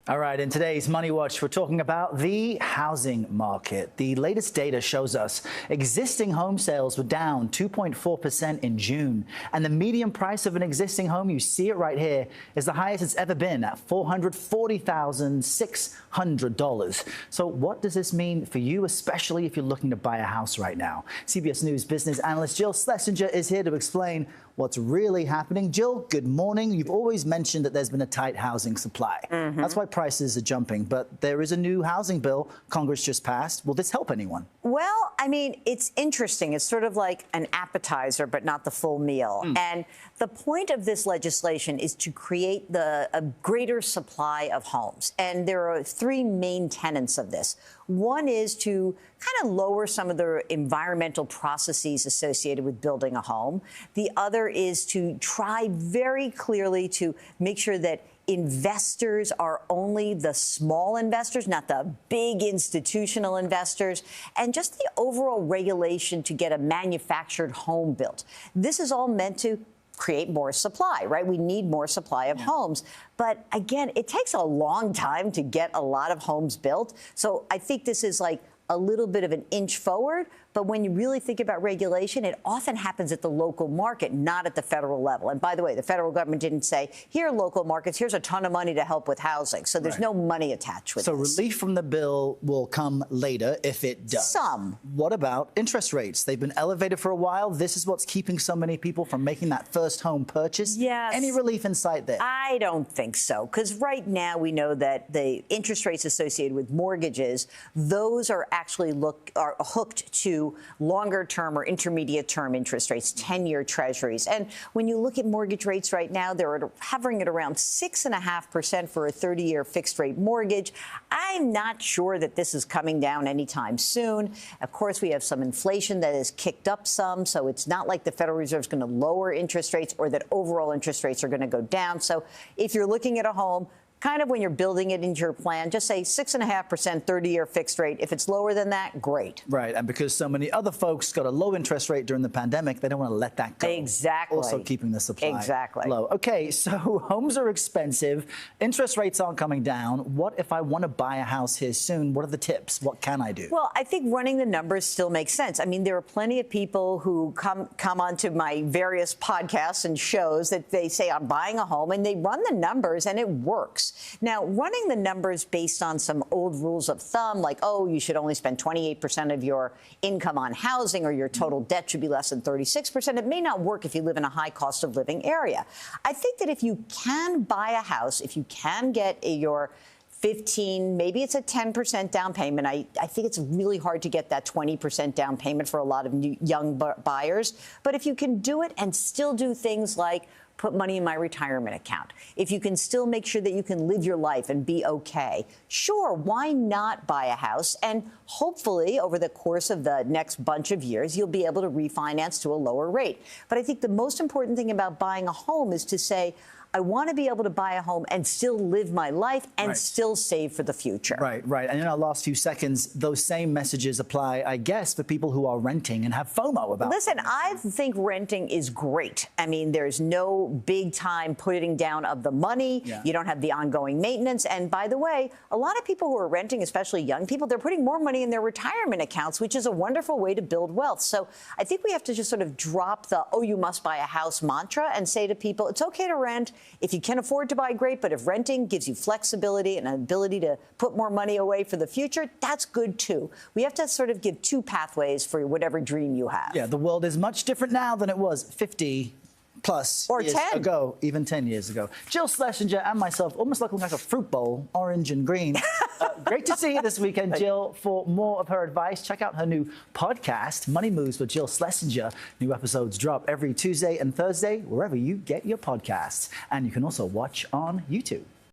All right, in today's Money Watch, we're talking about the housing market. The latest data shows us existing home sales were down 2.4% in June. And the median price of an existing home, you see it right here, is the highest it's ever been at $440,600. So what does this mean for you, especially if you're looking to buy a house right now? CBS News business analyst Jill Schlesinger is here to explain what's really happening. Jill, good morning. You've always mentioned that there's been a tight housing supply. That's why prices are jumping. But there is a new housing bill Congress just passed. Will this help anyone? Well, I mean, it's interesting. It's sort of like an appetizer, but not the full meal. And the point of this legislation is to create a greater supply of homes. And there are three main tenets of this. One is to kind of lower some of the environmental processes associated with building a home. The other is to try very clearly to make sure that investors are only the small investors, not the big institutional investors, and just the overall regulation to get a manufactured home built. This is all meant to create more supply, right? We need more supply of homes. But again, it takes a long time to get a lot of homes built. So I think this is like a little bit of an inch forward. But when you really think about regulation, it often happens at the local market, not at the federal level. And by the way, the federal government didn't say, here, local markets, here's a ton of money to help with housing. So there's no money attached with this. So relief from the bill will come later if it does. Some. What about interest rates? They've been elevated for a while. This is what's keeping so many people from making that first home purchase. Yes. Any relief in sight there? I don't think so, because right now we know that the interest rates associated with mortgages, those are actually hooked to longer-term or intermediate-term interest rates, 10-year treasuries. And when you look at mortgage rates right now, they're hovering at around 6.5% for a 30-year fixed-rate mortgage. I'm not sure that this is coming down anytime soon. Of course, we have some inflation that has kicked up some, so it's not like the Federal Reserve is going to lower interest rates or that overall interest rates are going to go down. So if you're looking at a home, kind of when you're building it into your plan, just say 6.5%, 30-year fixed rate. If it's lower than that, great. Right, and because so many other folks got a low interest rate during the pandemic, they don't want to let that go. Exactly. Also keeping the supply exactly low. Okay, so homes are expensive. Interest rates aren't coming down. What if I want to buy a house here soon? What are the tips? What can I do? Well, I think running the numbers still makes sense. I mean, there are plenty of people who come onto my various podcasts and shows that they say, I'm buying a home, and they run the numbers, and it works. Now, running the numbers based on some old rules of thumb, like, oh, you should only spend 28% of your income on housing or your total debt should be less than 36%, it may not work if you live in a high cost of living area. I think that if you can buy a house, if you can get your 15, maybe it's a 10% down payment. I think it's really hard to get that 20% down payment for a lot of young buyers. But if you can do it and still do things like put money in my retirement account, if you can still make sure that you can live your life and be okay, sure, why not buy a house? And hopefully, over the course of the next bunch of years, you'll be able to refinance to a lower rate. But I think the most important thing about buying a home is to say, I want to be able to buy a home and still live my life and still save for the future. Right. And in our last few seconds, those same messages apply, I guess, for people who are renting and have FOMO about it. Listen, I think renting is great. I mean, there's no big time putting down of the money. You don't have the ongoing maintenance. And by the way, a lot of people who are renting, especially young people, they're putting more money in their retirement accounts, which is a wonderful way to build wealth. So I think we have to just sort of drop the, oh, you must buy a house mantra and say to people, it's okay to rent. If you can afford to buy, great. But if renting gives you flexibility and an ability to put more money away for the future, that's good, too. We have to sort of give two pathways for whatever dream you have. Yeah, the world is much different now than it was 50 plus or years 10 ago, even 10 years ago. Jill Schlesinger and myself, almost looking like a fruit bowl, orange and green. Great to see you this weekend, Jill. For more of her advice, check out her new podcast, Money Moves with Jill Schlesinger. New episodes drop every Tuesday and Thursday, wherever you get your podcasts. And you can also watch on YouTube.